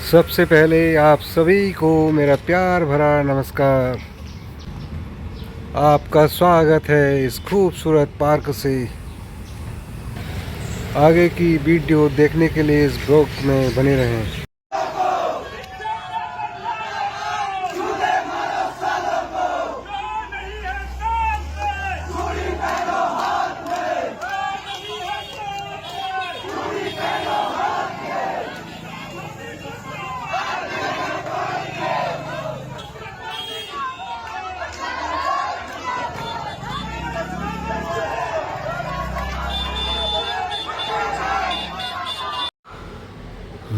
सबसे पहले आप सभी को मेरा प्यार भरा नमस्कार। आपका स्वागत है इस खूबसूरत पार्क से। आगे की वीडियो देखने के लिए इस ब्लॉग में बने रहें।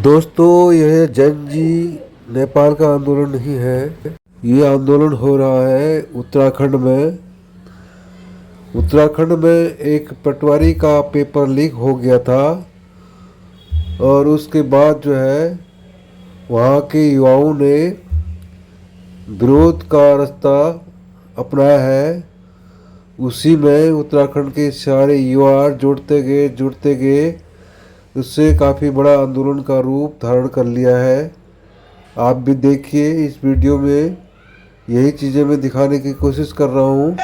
दोस्तों, यह जन जी नेपाल का आंदोलन नहीं है। ये आंदोलन हो रहा है उत्तराखंड में। उत्तराखंड में एक पटवारी का पेपर लीक हो गया था और उसके बाद जो है वहाँ के युवाओं ने विरोध का रास्ता अपनाया है। उसी में उत्तराखंड के सारे युवा जुड़ते गए। उससे काफ़ी बड़ा आंदोलन का रूप धारण कर लिया है। आप भी देखिए इस वीडियो में, यही चीज़ें मैं दिखाने की कोशिश कर रहा हूँ।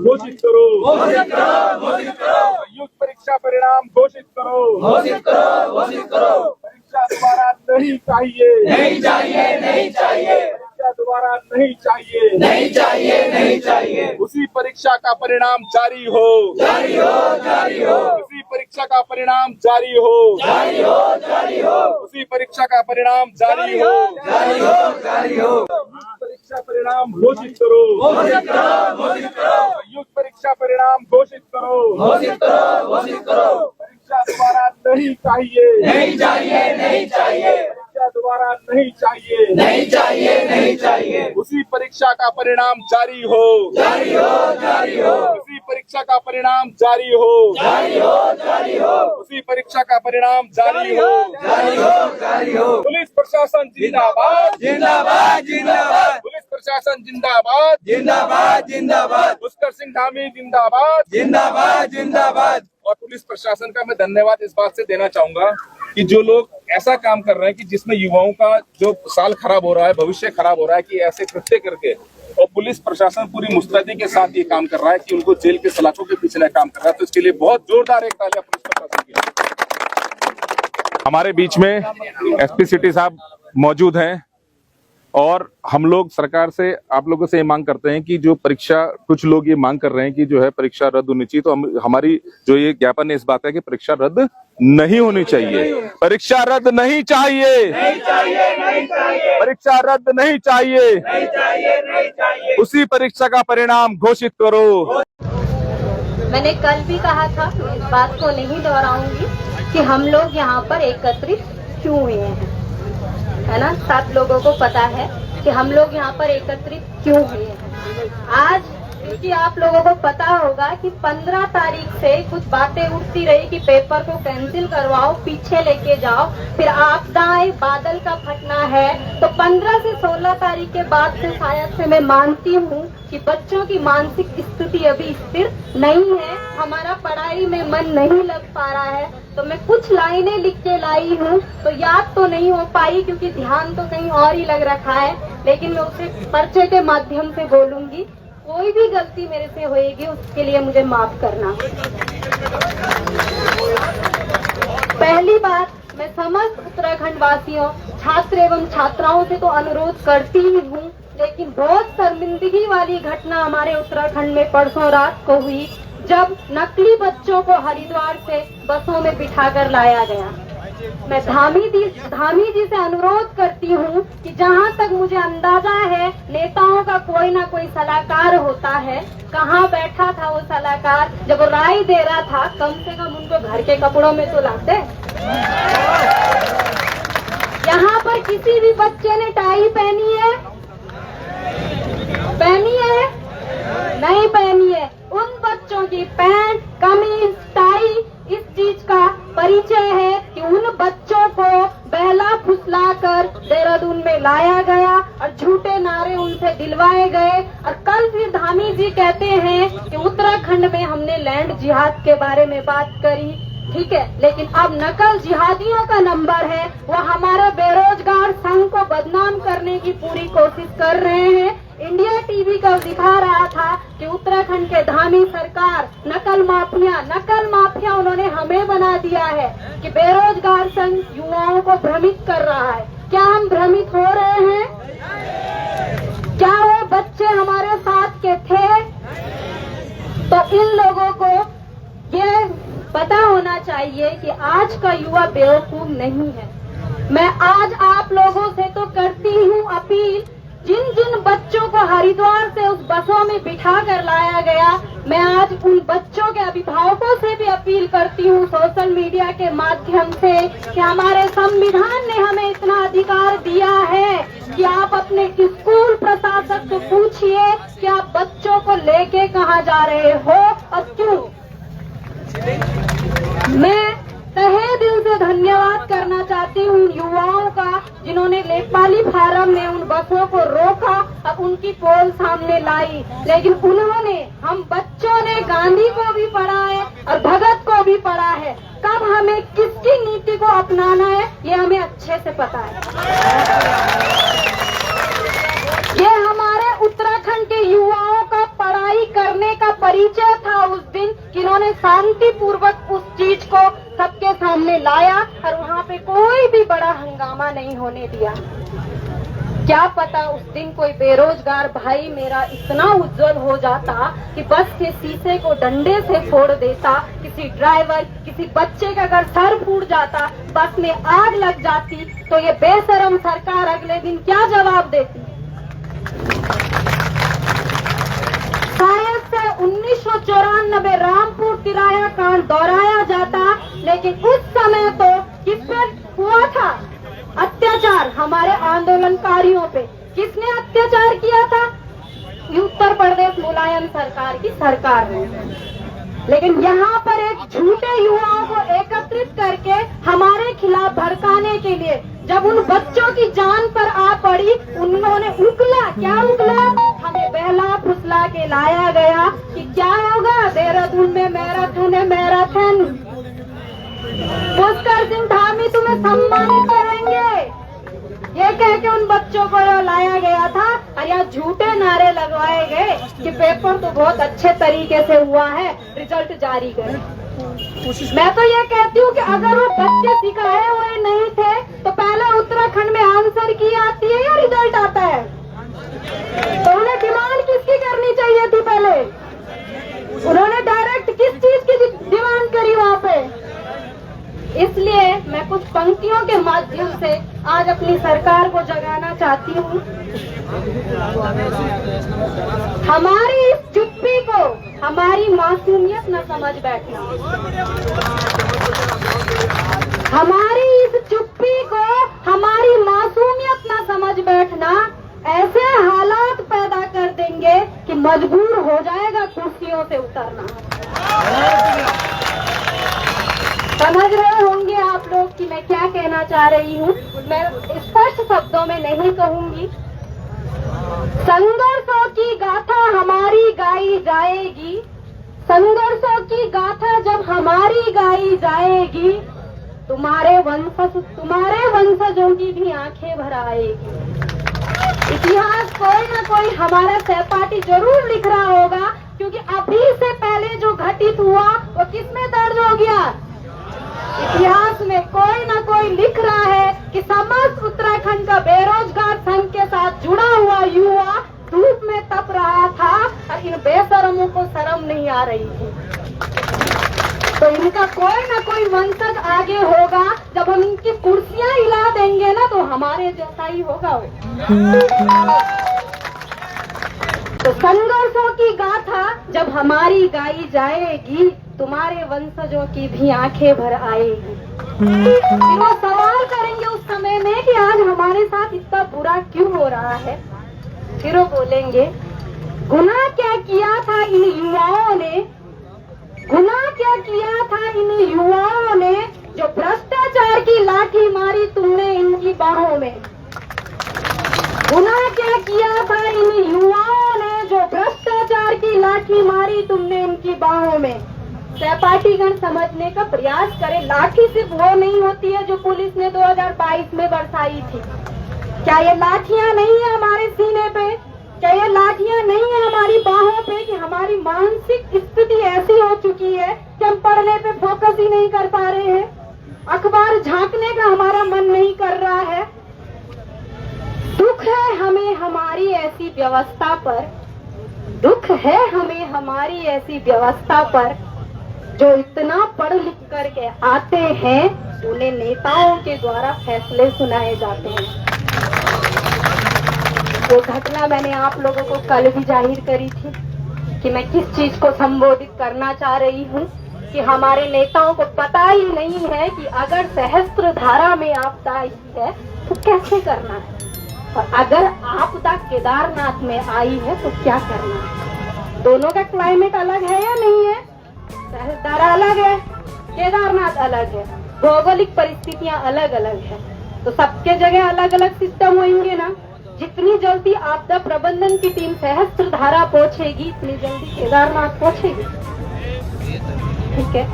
घोषित करो, संयुक्त परीक्षा परिणाम घोषित करो, परीक्षा दोबारा नहीं चाहिए, परीक्षा दोबारा नहीं चाहिए, उसी परीक्षा का परिणाम जारी हो, उसी परीक्षा परीक्षा का परिणाम जारी हो, जारी हो, जारी हो। उसी परीक्षा का परिणाम जारी हो, जारी हो, जारी हो। परीक्षा परिणाम घोषित करो, घोषित करो, घोषित करो। संयुक्त परीक्षा परिणाम घोषित करो, घोषित करो, घोषित करो। परीक्षा दोबारा नहीं चाहिए, नहीं चाहिए, नहीं चाहिए। परीक्षा दोबारा नहीं चाहिए, नहीं चाहिए, नहीं चाहिए। उसी परीक्षा का परिणाम जारी हो, जारी हो, जारी हो। उसी परीक्षा का परिणाम जारी हो, जारी हो, जारी हो। उसी परीक्षा का परिणाम जारी हो, जारी हो, जारी हो। पुलिस प्रशासन जिंदाबाद, जिंदाबाद, जिंदाबाद। पुलिस प्रशासन जिंदाबाद, जिंदाबाद, जिंदाबाद। पुष्कर सिंह धामी जिंदाबाद, जिंदाबाद, जिंदाबाद। और पुलिस प्रशासन का मैं धन्यवाद इस बात से देना चाहूंगा कि जो लोग ऐसा काम कर रहे हैं कि जिसमें युवाओं का जो साल खराब हो रहा है, भविष्य खराब हो रहा है, कि ऐसे कृत्य करके, और पुलिस प्रशासन पूरी मुस्तैदी के साथ ये काम कर रहा है कि उनको जेल के सलाखों के पीछे काम कर रहा है। तो इसके लिए बहुत जोरदार एक तालियां पुलिस प्रशासन की। हमारे बीच में एसपी सिटी साहब मौजूद हैं और हम लोग सरकार से, आप लोगों से ये मांग करते हैं कि जो परीक्षा, कुछ लोग ये मांग कर रहे हैं कि जो है परीक्षा रद्द होनी चाहिए, तो हमारी जो ये ज्ञापन है इस बात है कि परीक्षा रद्द नहीं होनी चाहिए, परीक्षा रद्द नहीं चाहिए, नहीं चाहिए, नहीं चाहिए। परीक्षा रद्द नहीं चाहिए, नहीं चाहिए, नहीं चाहिए। उसी परीक्षा का परिणाम घोषित करो। मैंने कल भी कहा था, इस बात को नहीं दोहराऊंगी कि हम लोग यहाँ पर एकत्रित क्यों हुए हैं, है ना। सब लोगों को पता है कि हम लोग यहाँ पर एकत्रित क्यों हुए हैं। आज क्योंकि आप लोगों को पता होगा कि 15 तारीख से कुछ बातें उठती रही कि पेपर को कैंसिल करवाओ, पीछे लेके जाओ, फिर आपदाएं, बादल का फटना है। तो 15 से 16 तारीख के बाद से शायद से मैं मानती हूँ कि बच्चों की मानसिक स्थिति अभी स्थिर नहीं है, हमारा पढ़ाई में मन नहीं लग पा रहा है। तो मैं कुछ लाइनें लिख के लाई हूँ, तो याद तो नहीं हो पाई क्योंकि ध्यान तो कहीं और ही लग रखा है, लेकिन मैं उसे पर्चे के माध्यम से बोलूंगी। कोई भी गलती मेरे से होएगी उसके लिए मुझे माफ करना। पहली बात, मैं समस्त उत्तराखंड वासियों, छात्र एवं छात्राओं से तो अनुरोध करती ही हूँ, लेकिन बहुत शर्मिंदगी वाली घटना हमारे उत्तराखंड में परसों रात को हुई, जब नकली बच्चों को हरिद्वार से बसों में बिठाकर लाया गया। मैं धामी जी से अनुरोध करती हूँ कि जहाँ तक मुझे अंदाजा है, नेताओं का कोई ना कोई सलाहकार होता है। कहाँ बैठा था वो सलाहकार जब वो राय दे रहा था? कम से कम उनको घर के कपड़ों में तो लाते। यहाँ पर किसी भी बच्चे ने टाई पहनी है? पहनी है? नहीं पहनी है। उन बच्चों की पैंट, कमीज, टाई इस चीज का परिचय है कि उन बच्चों को बहला फुसलाकर देहरादून में लाया गया और झूठे नारे उनसे दिलवाए गए। और कल फिर धामी जी कहते हैं कि उत्तराखंड में हमने लैंड जिहाद के बारे में बात करी, ठीक है, लेकिन अब नकल जिहादियों का नंबर है। वो हमारे बेरोजगार संघ को बदनाम करने की पूरी कोशिश कर रहे हैं। इंडिया टीवी का दिखा रहा था कि उत्तराखंड के धामी सरकार नकल माफिया उन्होंने हमें बना दिया है कि बेरोजगार संघ युवाओं को भ्रमित कर रहा है। क्या हम भ्रमित हो रहे हैं? क्या वो बच्चे हमारे साथ के थे? तो इन लोगों को ये पता होना चाहिए कि आज का युवा बेवकूफ नहीं है। मैं आज आप लोगों से तो करती हूँ अपील, जिन जिन बच्चों को हरिद्वार से उस बसों में बिठा कर लाया गया, मैं आज उन बच्चों के अभिभावकों से भी अपील करती हूँ सोशल मीडिया के माध्यम से कि हमारे संविधान ने हमें इतना अधिकार दिया है कि आप अपने स्कूल प्रशासक से पूछिए कि आप बच्चों को लेके कहाँ जा रहे हो और क्यों। मैं तहे दिल से धन्यवाद करना चाहती हूँ युवाओं का, जिन्होंने नेपाली फार्म में उन बसों को रोका और उनकी पोल सामने लाई। लेकिन उन्होंने, हम बच्चों ने गांधी को भी पढ़ा है और भगत को भी पढ़ा है। कब हमें किसकी नीति को अपनाना है ये हमें अच्छे से पता है। ये हमारे उत्तराखंड के युवाओं का पढ़ाई करने का परिचय था उस दिन, जिन्होंने शांति पूर्वक उस चीज को सबके सामने लाया और वहाँ पे कोई भी बड़ा हंगामा नहीं होने दिया। क्या पता उस दिन कोई बेरोजगार भाई मेरा इतना उज्जवल हो जाता कि बस के शीशे को डंडे से फोड़ देता, किसी ड्राइवर, किसी बच्चे का अगर सर फूट जाता, बस में आग लग जाती, तो ये बेशरम सरकार अगले दिन क्या जवाब देती? शायद से 1994 रामपुर तिराया कांड दोहराया जाता, लेकिन उस समय तो किस पर हुआ था अत्याचार? हमारे आंदोलनकारियों पे किसने अत्याचार किया था? उत्तर प्रदेश मुलायम सरकार की सरकार ने। लेकिन यहाँ पर एक झूठे युवाओं को एकत्रित करके हमारे खिलाफ भड़काने के लिए जब उन बच्चों की जान पर आ पड़ी, उन्होंने उगला, क्या उगला? हमें बहला फुसला के लाया गया कि क्या होगा, देहरादून में मैराथन है, मैराथन, पुष्कर सिंह धामी तुम्हें सम्मानित करेंगे, ये कह के उन बच्चों को लाया गया था। और यहाँ झूठे नारे लगवाए गए कि पेपर तो बहुत अच्छे तरीके से हुआ है, रिजल्ट जारी करें। मैं तो ये कहती हूँ कि अगर वो बच्चे सिखाए हुए नहीं थे तो पहले उत्तराखंड में आंसर की आती है या रिजल्ट आता है? तो उन्हें डिमांड किसकी करनी चाहिए थी? पहले उन्होंने डायरेक्ट किस चीज की डिमांड करी वहाँ पे? इसलिए मैं कुछ पंक्तियों के माध्यम से आज अपनी सरकार को जगाना चाहती हूँ। हमारी इस चुप्पी को हमारी मासूमियत न समझ बैठना, हमारी इस चुप्पी को हमारी मासूमियत न समझ बैठना। ऐसे हालात पैदा कर देंगे कि मजबूर हो जाएगा कुर्सियों से उतरना। समझ रहे होंगे आप लोग कि मैं क्या कहना चाह रही हूँ। मैं स्पष्ट शब्दों में नहीं कहूंगी। संघर्षों की गाथा हमारी गाई जाएगी, संघर्षों की गाथा जब हमारी गाई जाएगी, तुम्हारे वंशजों की भी आंखें भर आएगी। इतिहास कोई न कोई हमारा सहपाठी जरूर लिख रहा होगा, क्योंकि अभी से पहले जो घटित हुआ वो किसमें दर्ज हो गया? इतिहास में कोई न कोई लिख रहा है कि समस्त उत्तराखंड का बेरोजगार संघ के साथ जुड़ा हुआ युवा धूप में तप रहा था और इन बेशरमों को शर्म नहीं आ रही थी। तो इनका कोई न कोई वंशज आगे होगा। जब हम इनकी कुर्सियां हिला देंगे ना तो हमारे जैसा ही होगा वो। तो संघर्षों की गाथा जब हमारी गाई जाएगी, तुम्हारे वंशजों की भी आंखें भर आएगी। फिर वो सवाल करेंगे उस समय में कि आज हमारे साथ इतना बुरा क्यों हो रहा है। फिर वो बोलेंगे, गुनाह क्या किया था इन युवाओं ने, गुनाह क्या किया था इन युवाओं ने, जो भ्रष्टाचार की लाठी मारी तुमने इनकी बाहों में। गुनाह क्या किया था इन युवाओं ने, जो भ्रष्टाचार की लाठी मारी तुमने इनकी बाहों में। सहपाठीगण समझने का प्रयास करें, लाठी सिर्फ वो नहीं होती है जो पुलिस ने 2022 में बरसाई थी। क्या ये लाठियां नहीं है हमारे सीने पे? क्या ये लाठियां नहीं है हमारी बाहों पे? कि हमारी मानसिक स्थिति ऐसी हो चुकी है कि हम पढ़ने पे फोकस ही नहीं कर पा रहे हैं, अखबार झांकने का हमारा मन नहीं कर रहा है। दुख है हमें हमारी ऐसी व्यवस्था पर, दुख है हमें हमारी ऐसी व्यवस्था पर। जो इतना पढ़ लिख करके आते हैं उन्हें नेताओं के द्वारा फैसले सुनाए जाते हैं। वो घटना मैंने आप लोगों को कल भी जाहिर करी थी कि मैं किस चीज को संबोधित करना चाह रही हूँ, कि हमारे नेताओं को पता ही नहीं है कि अगर सहस्त्र धारा में आपदा आई है तो कैसे करना है, और अगर आपदा केदारनाथ में आई है तो क्या करना है। दोनों का क्लाइमेट अलग है या नहीं है? सहस्त्रधारा अलग है, केदारनाथ अलग है, भौगोलिक परिस्थितियां अलग अलग है, तो सबके जगह अलग अलग सिस्टम होंगे ना। जितनी जल्दी आपदा प्रबंधन की टीम सहस्त्रधारा पहुंचेगी, इतनी जल्दी केदारनाथ पहुंचेगी। ठीक है।